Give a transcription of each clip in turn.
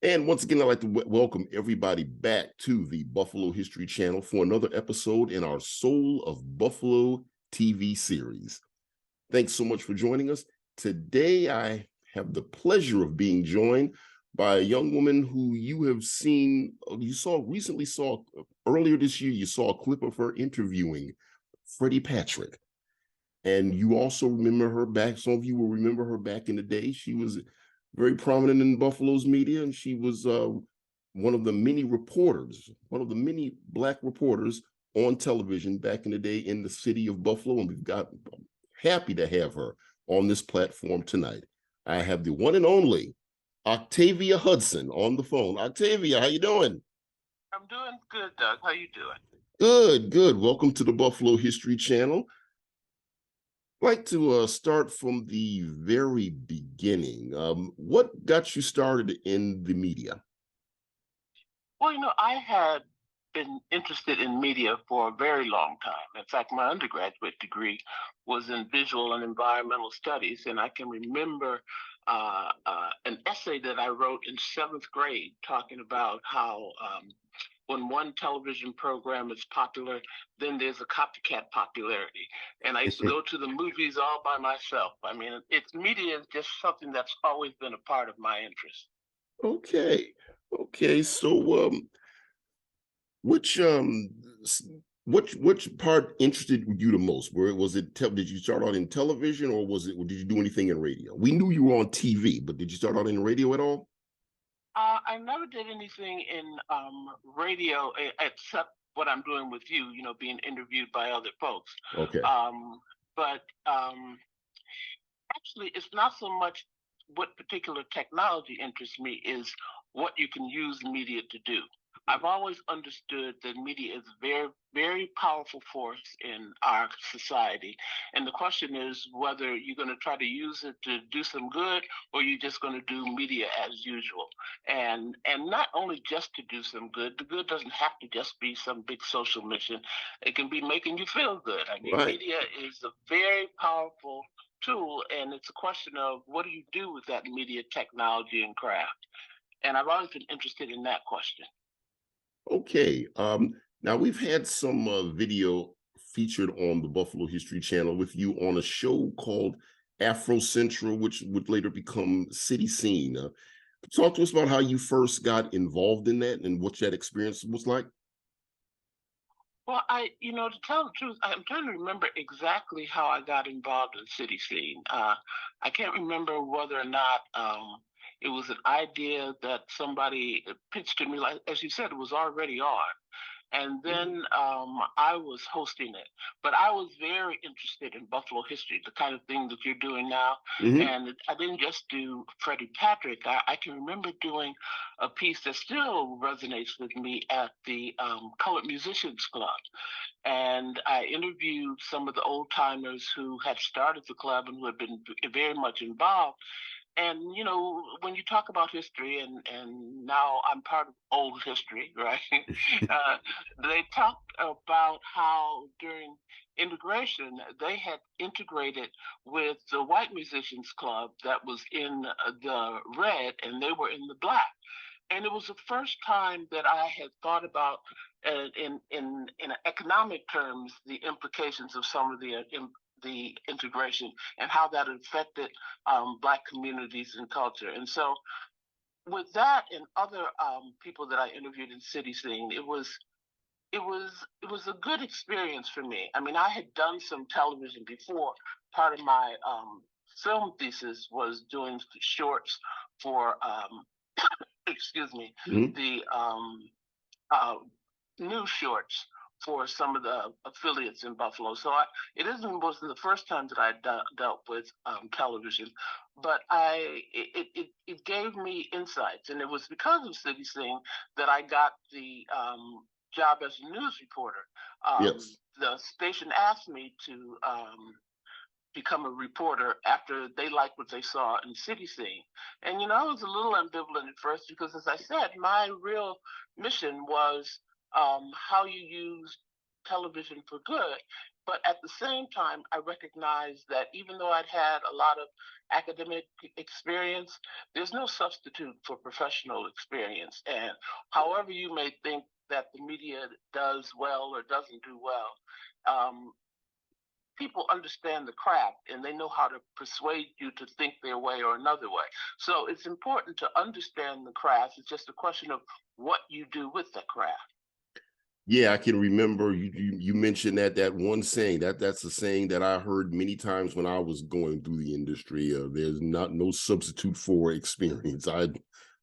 And once again, I'd like to welcome everybody back to the Buffalo History Channel for another episode in our Soul of Buffalo TV series. Thanks so much for joining us. Today, I have the pleasure of being joined by a young woman who you have seen, recently saw earlier this year, you saw a clip of her interviewing Freddie Patrick. And you also remember her back, some of you will remember her back in the day. She was very prominent in Buffalo's media, and she was one of the many Black reporters on television back in the day in the city of Buffalo. And happy to have her on this platform tonight. I have the one and only Octavia Hudson on the phone. Octavia, how you doing? I'm doing good, Doug. How you doing? Good, good. Welcome to the Buffalo History Channel. I'd like to start from the very beginning. What got you started in the media? Well, I had been interested in media for a very long time. In fact, my undergraduate degree was in visual and environmental studies, and I can remember an essay that I wrote in seventh grade talking about how when one television program is popular, then there's a copycat popularity. And I used to go to the movies all by myself. I mean, media is just something that's always been a part of my interest. Okay. So, which which part interested you the most? Where was it? Did you start out in television, or did you do anything in radio? We knew you were on TV, but did you start out in radio at all? I never did anything in radio except what I'm doing with you, being interviewed by other folks. Okay. But actually, it's not so much what particular technology interests me is what you can use media to do. I've always understood that media is a very, very powerful force in our society. And the question is whether you're going to try to use it to do some good or you're just going to do media as usual. And not only just to do some good, the good doesn't have to just be some big social mission. It can be making you feel good. I mean, Right. media is a very powerful tool, and it's a question of what do you do with that media technology and craft? And I've always been interested in that question. Okay. Now we've had some video featured on the Buffalo History Channel with you on a show called AfroCentral, which would later become City Scene. Talk to us about how you first got involved in that and what that experience was like. Well, to tell the truth, I'm trying to remember exactly how I got involved in City Scene. I can't remember whether or not it was an idea that somebody pitched to me. Like, as you said, it was already on. And then I was hosting it. But I was very interested in Buffalo history, the kind of thing that you're doing now. Mm-hmm. And I didn't just do Freddie Patrick. I can remember doing a piece that still resonates with me at the Colored Musicians Club. And I interviewed some of the old timers who had started the club and who had been very much involved. And when you talk about history, and now I'm part of old history, right? They talked about how during integration they had integrated with the white musicians club that was in the red, and they were in the black. And it was the first time that I had thought about, in economic terms, the implications of some of the integration and how that affected Black communities and culture. And so, with that and other people that I interviewed in City Scene, it was a good experience for me. I mean, I had done some television before. Part of my film thesis was doing shorts for excuse me, Mm-hmm. the uh, news shorts for some of the affiliates in Buffalo. So wasn't the first time that I dealt with television, but it gave me insights, and it was because of City Scene that I got the job as a news reporter. Yes. The station asked me to become a reporter after they liked what they saw in City Scene. And, I was a little ambivalent at first because, as I said, my real mission was how you use television for good. But at the same time, I recognized that even though I'd had a lot of academic experience, there's no substitute for professional experience. And however you may think that the media does well or doesn't do well, um, people understand the craft and they know how to persuade you to think their way or another way. So it's important to understand the craft. It's just a question of what you do with the craft. Yeah, I can remember you mentioned that one saying that's a saying that I heard many times when I was going through the industry. There's not no substitute for experience.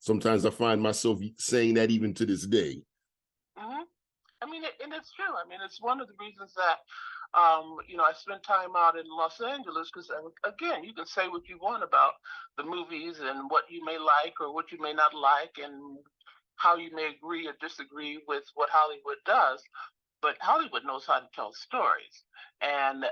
Sometimes I find myself saying that even to this day. Mm-hmm. I mean, and it's true. I mean, it's one of the reasons that, I spent time out in Los Angeles because, again, you can say what you want about the movies and what you may like or what you may not like and how you may agree or disagree with what Hollywood does. But Hollywood knows how to tell stories. And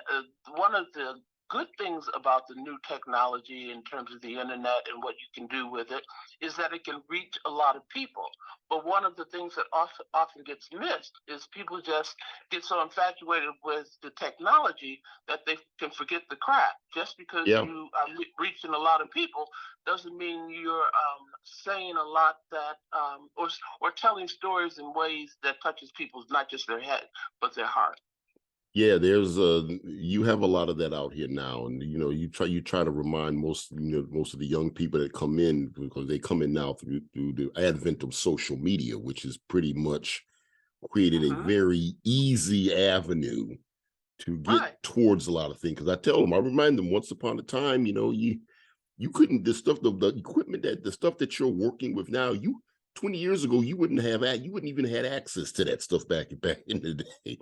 one of the good things about the new technology in terms of the internet and what you can do with it is that it can reach a lot of people. But one of the things that often gets missed is people just get so infatuated with the technology that they can forget the craft. Just because Yeah. you are reaching a lot of people doesn't mean you're saying a lot that or telling stories in ways that touches people's not just their head but their heart. Yeah, there's you have a lot of that out here now, and you try to remind most of the young people that come in, because they come in now through the advent of social media, which has pretty much created a Mm-hmm. very easy avenue to get Right. towards a lot of things. Because I remind them, once upon a time, you couldn't, the equipment, the stuff that you're working with now, 20 years ago, you wouldn't even had access to that stuff back in the day.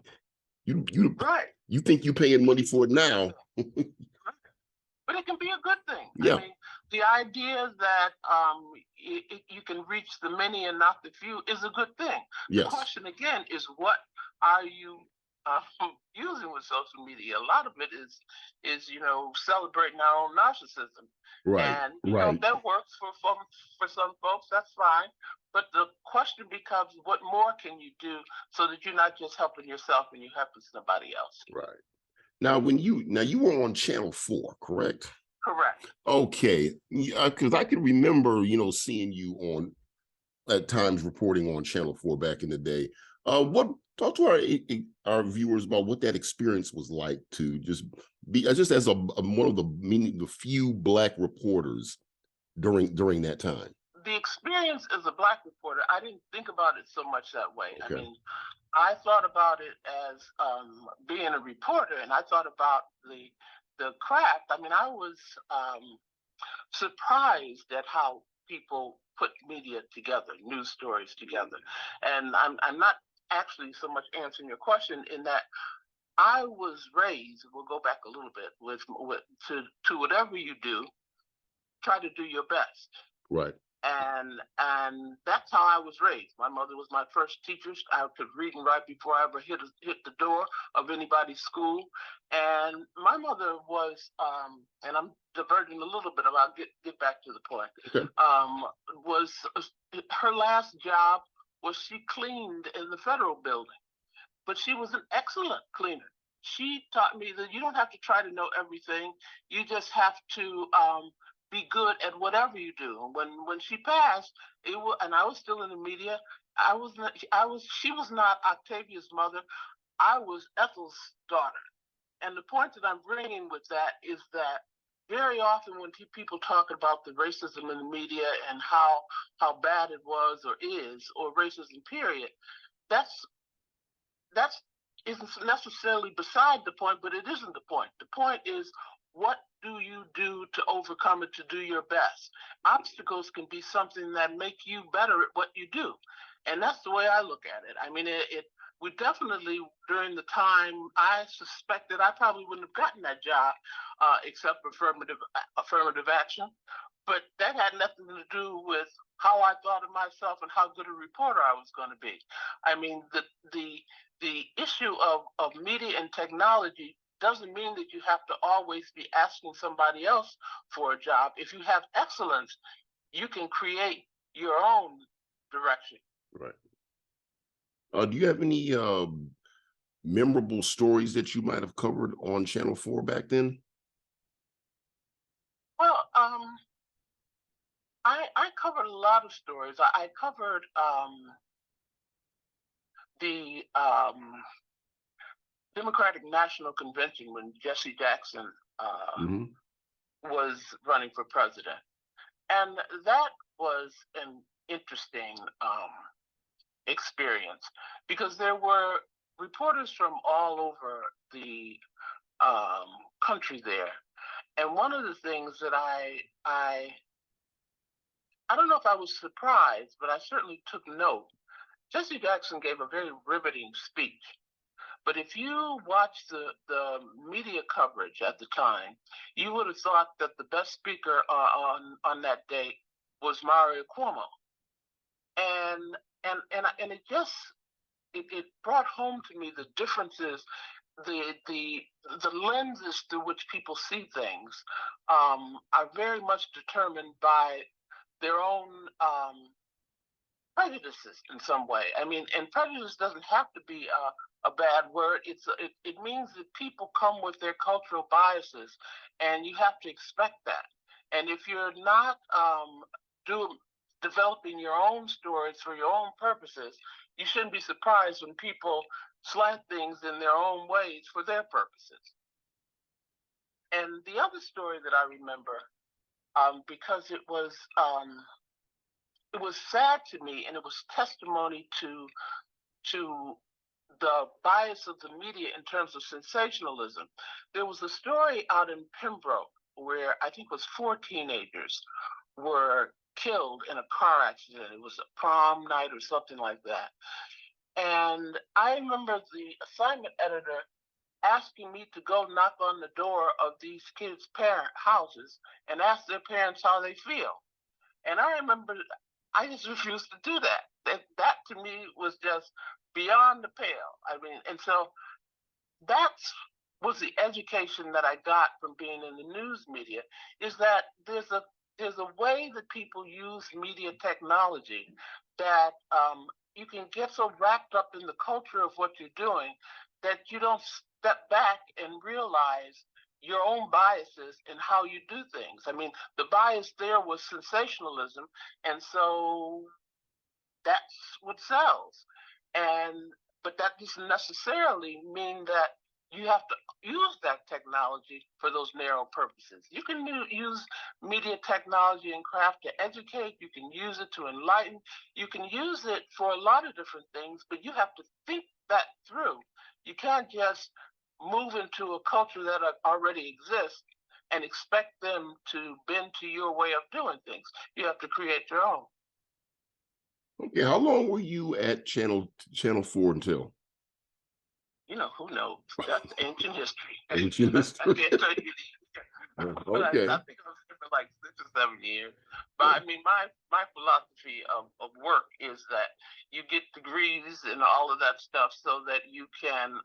You Right. you think you're paying money for it now? But it can be a good thing. I Yeah. mean, the idea that you can reach the many and not the few is a good thing. The Yes. question again is, what are you using with social media? A lot of it is celebrating our own narcissism, Right. and Right. that works for some folks. That's fine. But the question becomes, what more can you do so that you're not just helping yourself and you're helping somebody else? Right. Now you were on Channel 4, correct? Correct. Okay. Because I can remember, seeing you on at times reporting on Channel 4 back in the day. What Talk to our viewers about what that experience was like to just be just as one of the few Black reporters during that time. The experience as a Black reporter, I didn't think about it so much that way. I Okay. mean, I thought about it as being a reporter, and I thought about the craft. I mean, I was surprised at how people put media together, news stories together, and I'm not actually so much answering your question in that I was raised. We'll go back a little bit with to whatever you do, try to do your best. Right. And that's how I was raised. My mother was my first teacher. I could read and write before I ever hit the door of anybody's school. And my mother was, and I'm diverting a little bit, but I'll get back to the point. Okay. Was her last job was she cleaned in the federal building, but she was an excellent cleaner. She taught me that you don't have to try to know everything. You just have to be good at whatever you do. And when she passed, and I was still in the media. She was not Octavia's mother. I was Ethel's daughter. And the point that I'm bringing with that is that very often when people talk about the racism in the media and how bad it was or is, or racism period, that's isn't necessarily beside the point, but it isn't the point. The point is, what do you do to overcome it, to do your best? Obstacles can be something that make you better at what you do. And that's the way I look at it. I mean, we definitely, during the time, I suspected I probably wouldn't have gotten that job except for affirmative action. But that had nothing to do with how I thought of myself and how good a reporter I was going to be. I mean, the issue of media and technology doesn't mean that you have to always be asking somebody else for a job. If you have excellence, you can create your own direction. Right. Do you have any memorable stories that you might have covered on Channel 4 back then? Well, I covered a lot of stories. I covered the Democratic National Convention when Jesse Jackson Hmm. was running for president, and that was an interesting experience because there were reporters from all over the um, country there. And one of the things that I don't know if I was surprised, but I certainly took note. Jesse Jackson gave a very riveting speech. But if you watch the media coverage at the time, you would have thought that the best speaker on that day was Mario Cuomo, and and it brought home to me the differences, the lenses through which people see things are very much determined by their own prejudices in some way. I mean, and prejudice doesn't have to be a bad word. It means that people come with their cultural biases, and you have to expect that. And if you're not doing developing your own stories for your own purposes, you shouldn't be surprised when people slant things in their own ways for their purposes. And the other story that I remember, because it was sad to me, and it was testimony to the bias of the media in terms of sensationalism. There was a story out in Pembroke where I think it was 4 teenagers were killed in a car accident. It was a prom night or something like that. And I remember the assignment editor asking me to go knock on the door of these kids' parent houses and ask their parents how they feel. And I remember I just refused to do that. That to me was just beyond the pale. I mean, and so that's was the education that I got from being in the news media, is that there's a way that people use media technology that you can get so wrapped up in the culture of what you're doing that you don't step back and realize your own biases and how you do things. I mean, the bias there was sensationalism, and so that's what sells. And but that doesn't necessarily mean that you have to use that technology for those narrow purposes. You can use media technology and craft to educate, you can use it to enlighten, you can use it for a lot of different things, but you have to think that through. You can't just move into a culture that already exists and expect them to bend to your way of doing things. You have to create your own. Okay, how long were you at Channel 4 until? Who knows? That's ancient history. Ancient I history. can't tell you. But I Okay. think I was there for like 6 or 7 years. But I mean, my philosophy of work is that you get degrees and all of that stuff so that you can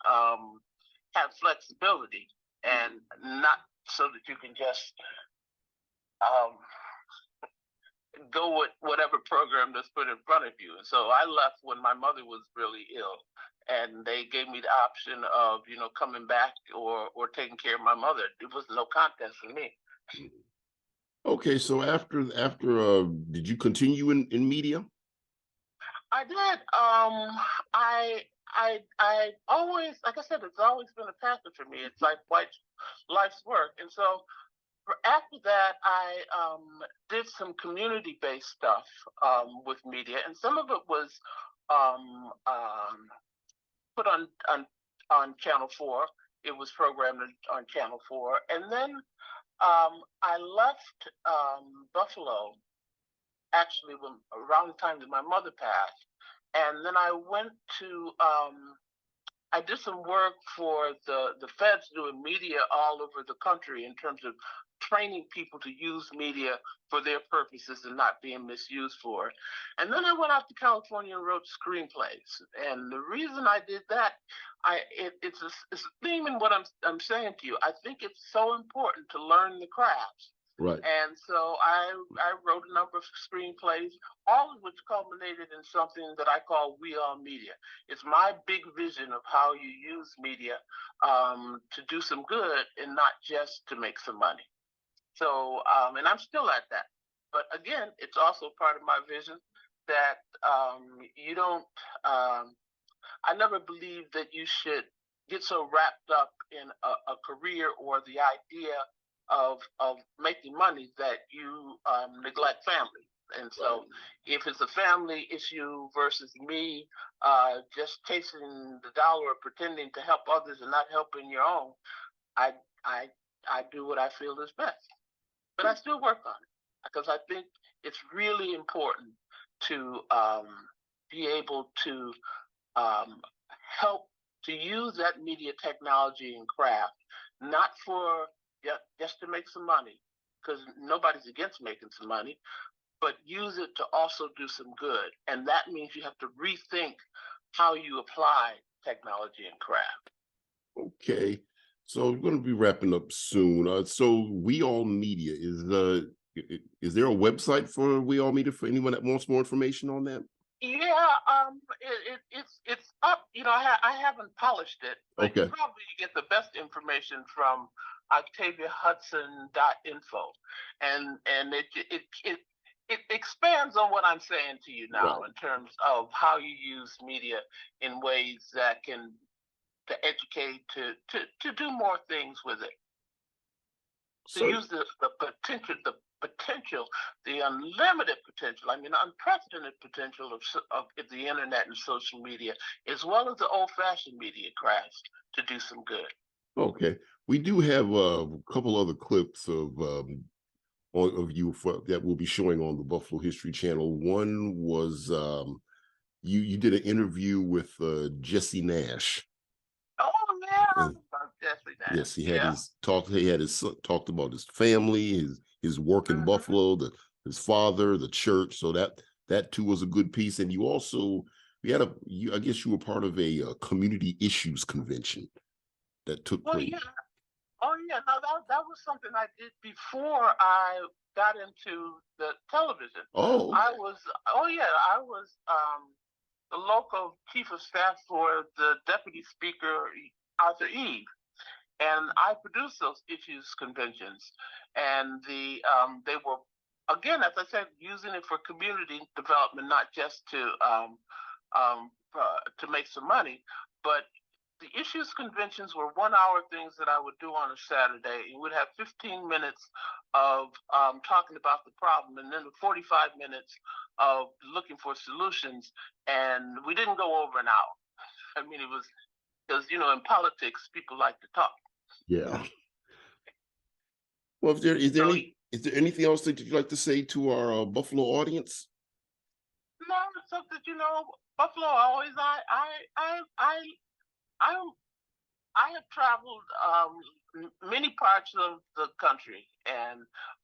have flexibility and not so that you can just um, go with whatever program that's put in front of you. And so I left when my mother was really ill, and they gave me the option of coming back or taking care of my mother. It was no contest for me. Okay, so after did you continue in media? I did. I always, like I said, it's always been a passion for me. It's like life's work, and so after that, I did some community-based stuff with media, and some of it was um, um, put on Channel 4. It was programmed on Channel 4, and then I left Buffalo actually around the time that my mother passed, and then I went to I did some work for the feds doing media all over the country in terms of training people to use media for their purposes and not being misused for it. And then I went out to California and wrote screenplays. And the reason I did that, it's a theme in what I'm saying to you. I think it's so important to learn the crafts Right. And so I wrote a number of screenplays, all of which culminated in something that I call We Are Media. It's my big vision of how you use media to do some good and not just to make some money. So, and I'm still at that. But again, it's also part of my vision that you don't, I never believed that you should get so wrapped up in a career or the idea of making money that you neglect family. And so, if it's a family issue versus me just chasing the dollar or pretending to help others and not helping your own, I I I do what I feel is best. But I still work on it because I think it's really important to be able to help to use that media technology and craft, not for just to make some money, because nobody's against making some money, but use it to also do some good. And that means you have to rethink how you apply technology and craft. Okay. So we're going to be wrapping up soon. So We All Media is there a website for We All Media for anyone that wants more information on that? Yeah, it's up. You know, I haven't polished it, but Okay. you probably get the best information from OctaviaHudson.info, and it expands on what I'm saying to you now in terms of how you use media in ways that can to educate, to do more things with it, to use the potential, the unlimited potential, I mean, unprecedented potential of the internet and social media, as well as the old-fashioned media crafts, to do some good. Okay. We do have a couple other clips of you that we'll be showing on the Buffalo History Channel. One was you did an interview with Jesse Nash. Oh yeah, Jesse Nash. Yes, he had his talk. He had his talked about his family, his work in Buffalo, his father, the church. So that too was a good piece. And you also I guess you were part of a community issues convention that took place. Yeah. Oh yeah, no, that was something I did before I got into the television. Oh, okay. I was the local chief of staff for the deputy speaker Arthur Eve, and I produced those issues conventions, and they were, again, as I said, using it for community development, not just to make some money, but the issues conventions were 1 hour things that I would do on a Saturday. You would have 15 minutes of talking about the problem, and then 45 minutes of looking for solutions. And we didn't go over an hour. I mean, it was because, you know, in politics, people like to talk. Yeah. Well, is there anything else that you'd like to say to our Buffalo audience? No, except that, you know, Buffalo always I have traveled many parts of the country,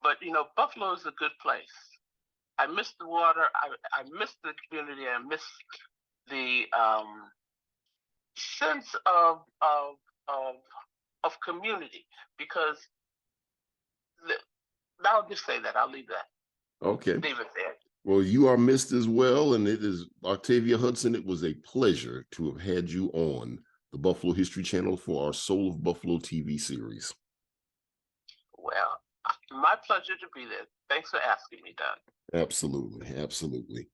but you know, Buffalo is a good place. I miss the water. I miss the community. I miss the sense of community, because I'll just say that. I'll leave that. Okay. Leave it there. Well, you are missed as well, and it is Octavia Hudson. It was a pleasure to have had you on the Buffalo History Channel for our Soul of Buffalo TV series. Well, my pleasure to be there. Thanks for asking me, Doug. Absolutely, absolutely.